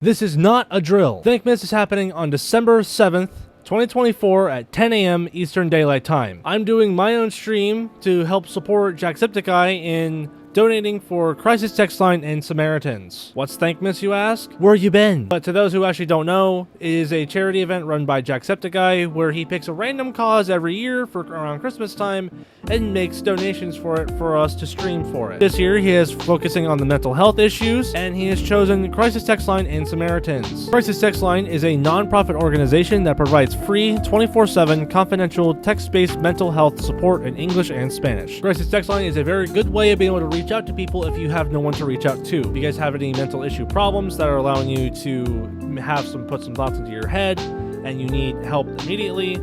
This is not a drill. Thankmas is happening on December 7th, 2024 at 10 a.m. Eastern Daylight Time. I'm doing my own stream to help support Jacksepticeye in donating for Crisis Text Line and Samaritans. What's Thankmas, you ask? Where you been? But to those who actually don't know, it is a charity event run by Jacksepticeye where he picks a random cause every year for around Christmas time and makes donations for it for us to stream for it. This year he is focusing on the mental health issues, and he has chosen Crisis Text Line and Samaritans. Crisis Text Line is a non-profit organization that provides free 24/7 confidential text-based mental health support in English and Spanish. Crisis Text Line is a very good way of being able to reach out to people if you have no one to reach out to. If you guys have any mental issue problems that are allowing you to put some thoughts into your head and you need help immediately,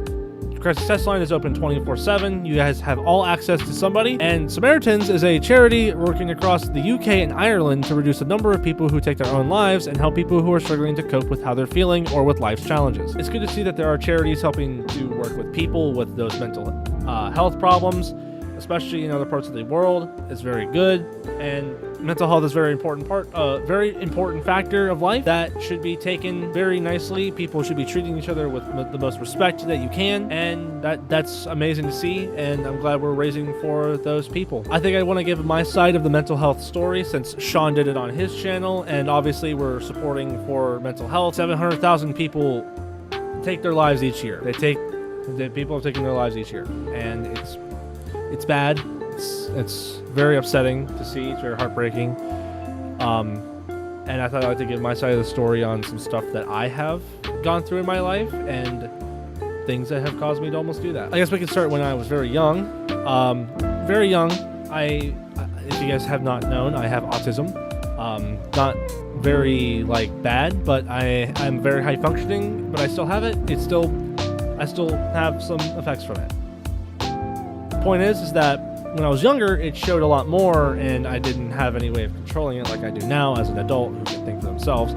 Crisis Text Line is open 24/7. You guys have all access to somebody. And Samaritans is a charity working across the UK and Ireland to reduce the number of people who take their own lives and help people who are struggling to cope with how they're feeling or with life's challenges. It's good to see that there are charities helping to work with people with those mental health problems, especially in other parts of the world. It's very good, and mental health is very important factor of life that should be taken very nicely. People should be treating each other with the most respect that you can, and that's amazing to see, and I'm glad we're raising for those people. I think I want to give my side of the mental health story since Sean did it on his channel, and obviously we're supporting for mental health. 700,000 people take their lives each year. People are taking their lives each year, and it's bad. It's very upsetting to see. It's very heartbreaking. And I thought I'd like to give my side of the story on some stuff that I have gone through in my life and things that have caused me to almost do that. I guess we can start when I was very young. Very young. If you guys have not known, I have autism. Not very bad, but I'm very high functioning. But I still have it. I still have some effects from it. Point is that when I was younger, it showed a lot more, and I didn't have any way of controlling it like I do now as an adult who can think for themselves.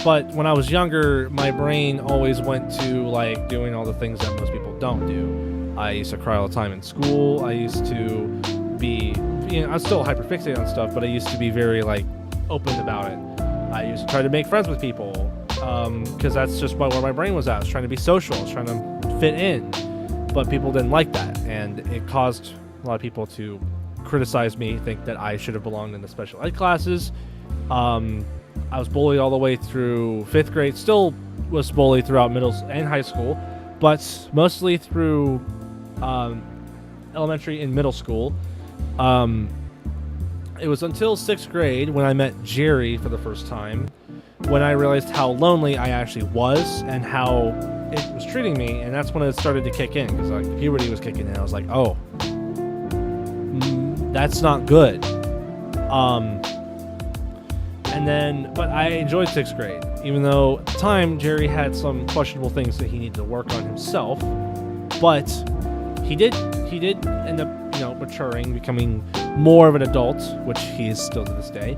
But when I was younger, my brain always went to doing all the things that most people don't do. I used to cry all the time in school. I used to be, I'm still hyperfixated on stuff, but I used to be very open about it. I used to try to make friends with people because that's just where my brain was at. I was trying to be social. I was trying to fit in. But people didn't like that, and it caused a lot of people to criticize me, think that I should have belonged in the special ed classes. I was bullied all the way through 5th grade, still was bullied throughout middle and high school, but mostly through elementary and middle school. It was until 6th grade when I met Jerry for the first time, when I realized how lonely I actually was and how it was treating me, and that's when it started to kick in, because puberty was kicking in. I was like, oh, that's not good. But I enjoyed 6th grade, even though at the time Jerry had some questionable things that he needed to work on himself, but he did end up maturing, becoming more of an adult, which he is still to this day.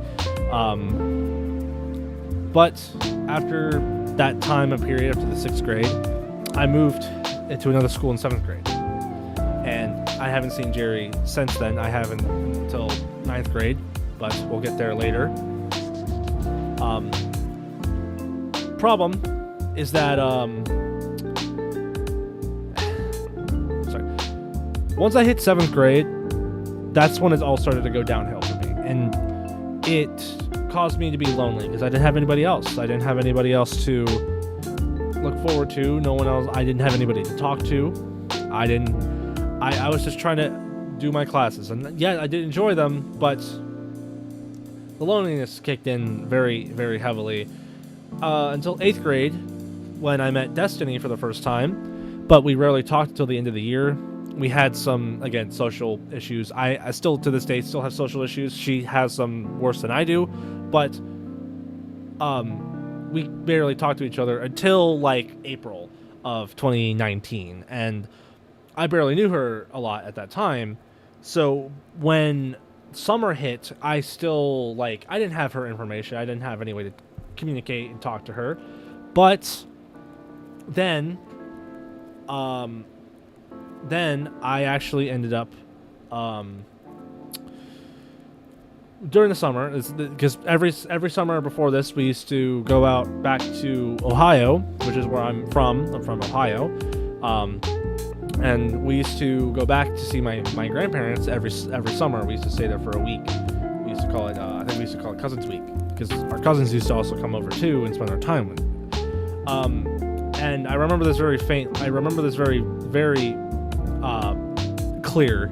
But after that time and period, after the 6th grade, I moved into another school in 7th grade. And I haven't seen Jerry since then. I haven't until 9th grade, but we'll get there later. Problem is that, once I hit 7th grade, that's when it all started to go downhill for me. And it caused me to be lonely because I didn't have anybody else. I didn't have anybody else to look forward to. No one else. I didn't have anybody to talk to. I was just trying to do my classes, and yeah, I did enjoy them, but the loneliness kicked in very, very heavily until 8th grade when I met Destiny for the first time. But we rarely talked until the end of the year. We had some, again, social issues. I still, to this day, still have social issues. She has some worse than I do, but we barely talked to each other until April of 2019, and I barely knew her a lot at that time. So when summer hit, I still I didn't have her information. I didn't have any way to communicate and talk to her. But then I actually ended up during the summer, because every summer before this, we used to go out back to Ohio, which is where I'm from. I'm from Ohio, and we used to go back to see my grandparents every summer. We used to stay there for a week. We used to call it I think we used to call it Cousins Week, because our cousins used to also come over too and spend our time with. And I remember this very very clear,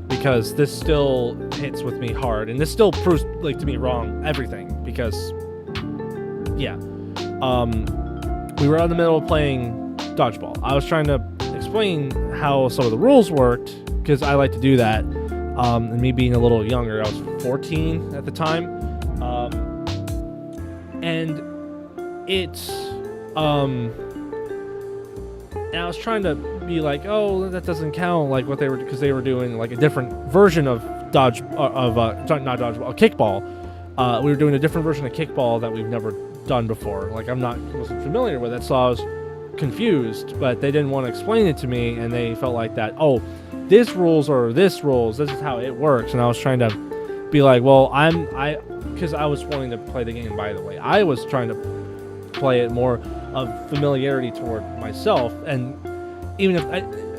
because this still hits with me hard, and this still proves to me wrong everything, because we were in the middle of playing dodgeball. I was trying to explain how some of the rules worked, because I like to do that, and me being a little younger, I was 14 at the time, and it's and I was trying to be like, oh, that doesn't count, like what they were, because they were doing like a different version of kickball. We were doing a different version of kickball that we've never done before. Like wasn't familiar with it, so I was confused. But they didn't want to explain it to me, and they felt like that. Oh, this rules. This is how it works. And I was trying to be like, well, because I was wanting to play the game. By the way, I was trying to play it more of familiarity toward myself, and even if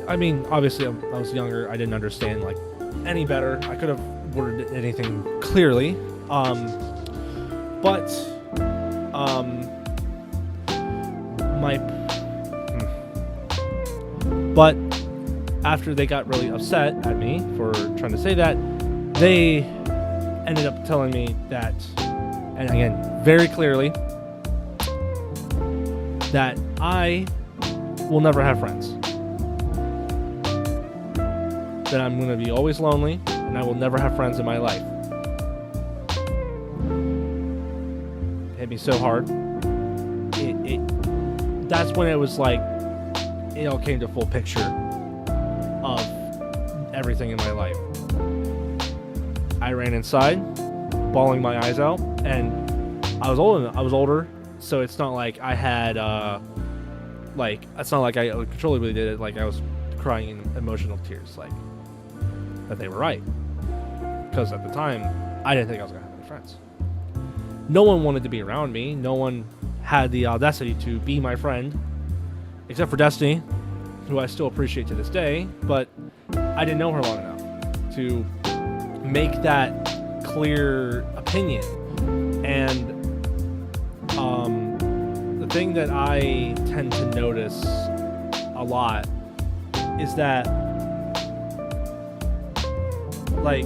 I mean, obviously I was younger, I didn't understand like any better. I could have worded anything clearly, but after they got really upset at me for trying to say that, they ended up telling me that, and again, very clearly, that I will never have friends. That I'm going to be always lonely, and I will never have friends in my life. It hit me so hard. That's when it was like, it all came to full picture of everything in my life. I ran inside, bawling my eyes out, and I was older, so it's not like I had, it's not like I controllably did it, like I was crying in emotional tears, like, that they were right. Because at the time, I didn't think I was going to have any friends. No one wanted to be around me. No one had the audacity to be my friend, except for Destiny, who I still appreciate to this day, but I didn't know her long enough to make that clear opinion. And the thing that I tend to notice a lot is that, like,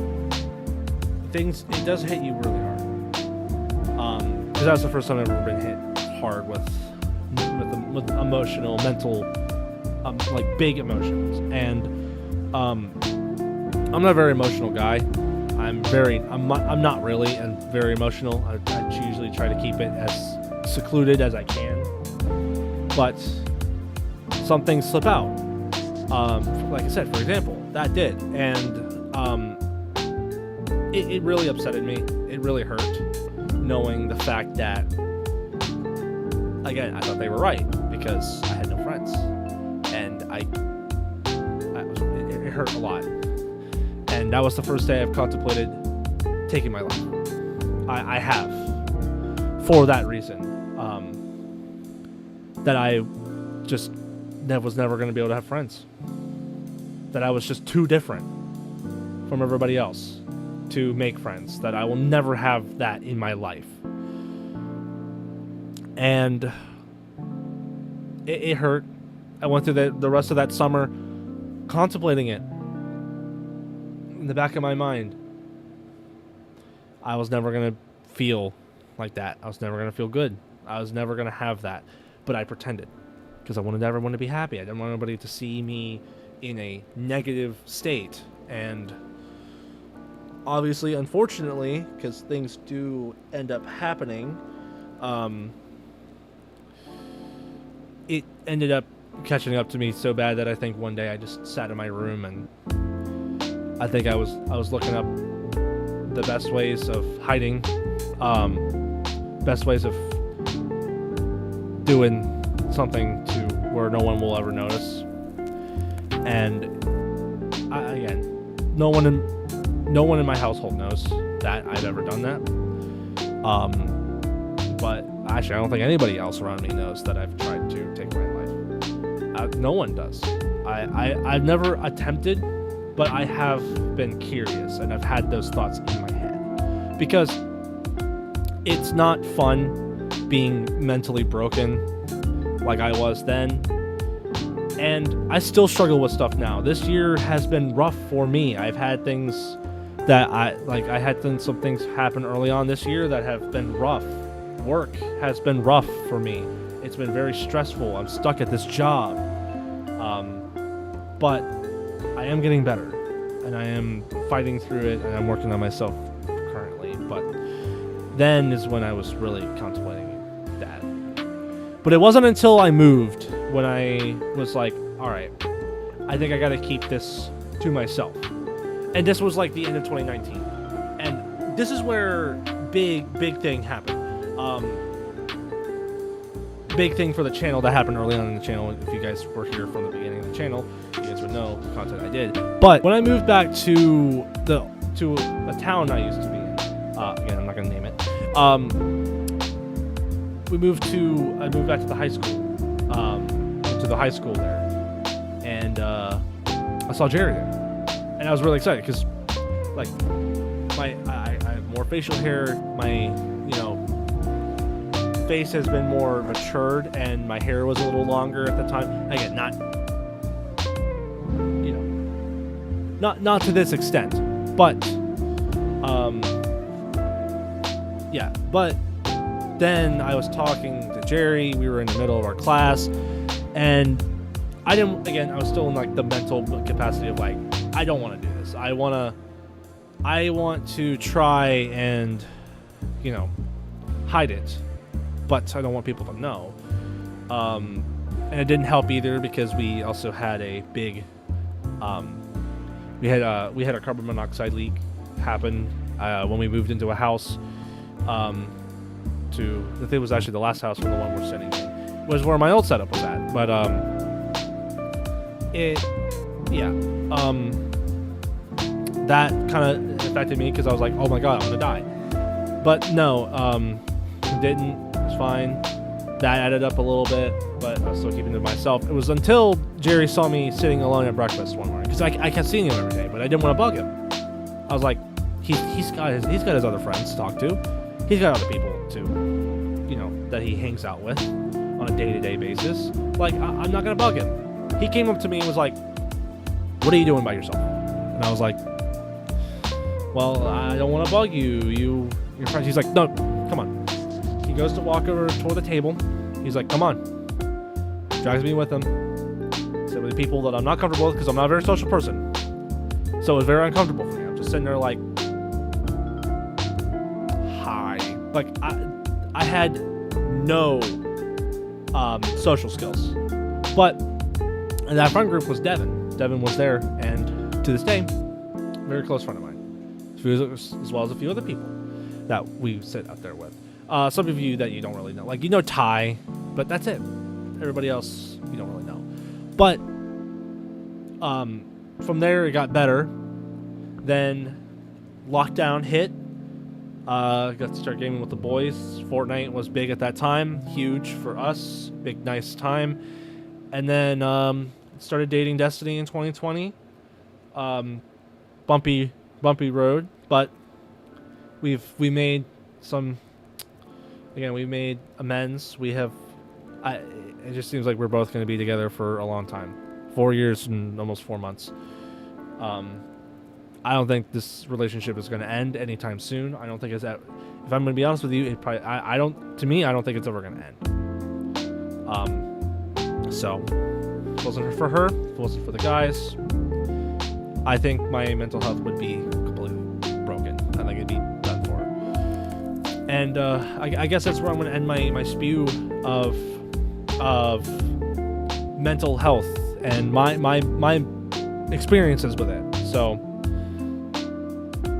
it does hit you really hard. Because that's the first time I've ever been hit hard with emotional, mental, like big emotions. And I'm not a very emotional guy. I'm not really, and very emotional. I usually try to keep it as secluded as I can. But some things slip out. Like I said, for example, that did, and it really upsetted me. It really hurt, knowing the fact that, again, I thought they were right because I had no friends, and it hurt a lot. And that was the first day I've contemplated taking my life. I have, for that reason, that I just was never going to be able to have friends. That I was just too different from everybody else to make friends. That I will never have that in my life. And it hurt. I went through the rest of that summer contemplating it. In the back of my mind, I was never going to feel like that. I was never going to feel good. I was never going to have that. But I pretended. Because I wanted everyone to be happy. I didn't want anybody to see me in a negative state. And obviously, unfortunately, because things do end up happening, it ended up catching up to me so bad that I think one day I just sat in my room, and I think I was looking up the best ways of hiding, best ways of doing something to where no one will ever notice. And again, no one no one in my household knows that I've ever done that. But actually, I don't think anybody else around me knows that I've tried to take my life. No one does. I've never attempted, but I have been curious, and I've had those thoughts in my head. Because it's not fun being mentally broken like I was then. And I still struggle with stuff now. This year has been rough for me. I've had things that I had some things happen early on this year that have been rough. Work has been rough for me. It's been very stressful. I'm stuck at this job. But I am getting better, and I am fighting through it, and I'm working on myself currently. But then is when I was really contemplating that. But it wasn't until I moved when I was like, all right, I think I got to keep this to myself. And this was like the end of 2019. And this is where big thing happened. Big thing for the channel that happened early on in the channel. If you guys were here from the beginning of the channel, you guys would know the content I did. But when I moved back to a town I used to be in, again, I'm not going to name it. I moved back to the high school, to the high school there, and I saw Jerry there, and I was really excited because, like, I have more facial hair, my face has been more matured, and my hair was a little longer at the time. Again, not to this extent, but yeah, but then I was talking to Jerry. We were in the middle of our class, and I was still in like the mental capacity of like, I don't want to do this. I want to try and hide it, but I don't want people to know. And it didn't help either because we also had a big we had a carbon monoxide leak happen when we moved into a house. It was actually the last house from the one we're sitting in, was where my old setup was at. But that kind of affected me because I was like, oh my god, I'm gonna die. But no, it didn't. It was fine. That added up a little bit, but I was still keeping it to myself. It was until Jerry saw me sitting alone at breakfast one morning, because I kept seeing him every day, but I didn't want to bug him. I was like, he's got his other friends to talk to. He's got other people too, that he hangs out with on a day-to-day basis. Like, I'm not gonna bug him. He came up to me and was like, "What are you doing by yourself?" And I was like, "Well, I don't want to bug you. Your friends." He's like, "No, come on." He goes to walk over toward the table. He's like, "Come on." Drags me with him. Sit with the people that I'm not comfortable with because I'm not a very social person. So it was very uncomfortable for me. I'm just sitting there like, hi. Like, I had no social skills. But that friend group was Devin. Devin was there, and to this day, very close friend of mine, as well as a few other people that we sit out there with. Some of you that you don't really know, like Ty, but that's it. Everybody else you don't really know. But from there it got better. Then lockdown hit. Got to start gaming with the boys. Fortnite was big at that time, huge for us, big nice time. And then started dating Destiny in 2020. Bumpy road, but we made some. Again, we made amends. It just seems like we're both going to be together for a long time, 4 years and almost 4 months. I don't think this relationship is going to end anytime soon. I don't think it's that. If I'm going to be honest with you, it probably. I don't. To me, I don't think it's ever going to end. So, if it wasn't for her, if it wasn't for the guys, I think my mental health would be completely broken. I think it'd be done for. And I guess that's where I'm going to end my spew of mental health and my experiences with it. So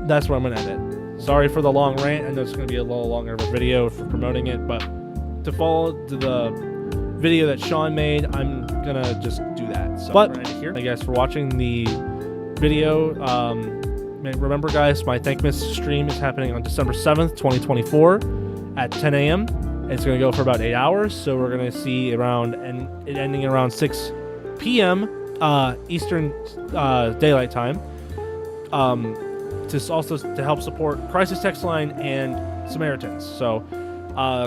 that's where I'm going to end it. Sorry for the long rant. I know it's going to be a little longer of a video for promoting it, but to follow to the video that Sean made, I'm going to just do that. So but here, thank you guys for watching the video. remember, guys, my Thankmas stream is happening on December 7th, 2024 at 10 a.m. It's going to go for about 8 hours, so we're going to see around and it ending around 6 p.m. Eastern Daylight Time. To help support Crisis Text Line and Samaritans. So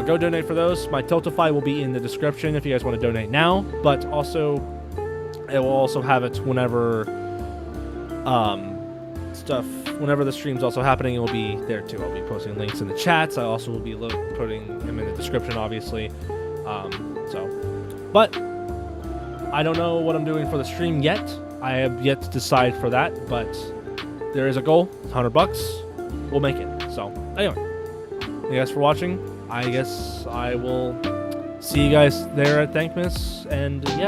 go donate for those. My Tiltify will be in the description if you guys want to donate now, but also it will also have it whenever whenever the stream's also happening, it will be there too. I'll be posting links in the chats. I also will be putting them in the description, obviously. But I don't know what I'm doing for the stream yet. I have yet to decide for that, but there is a goal, $100. We'll make it. So anyway, thank you guys for watching. I guess I will see you guys there at Thankmas, and yeah.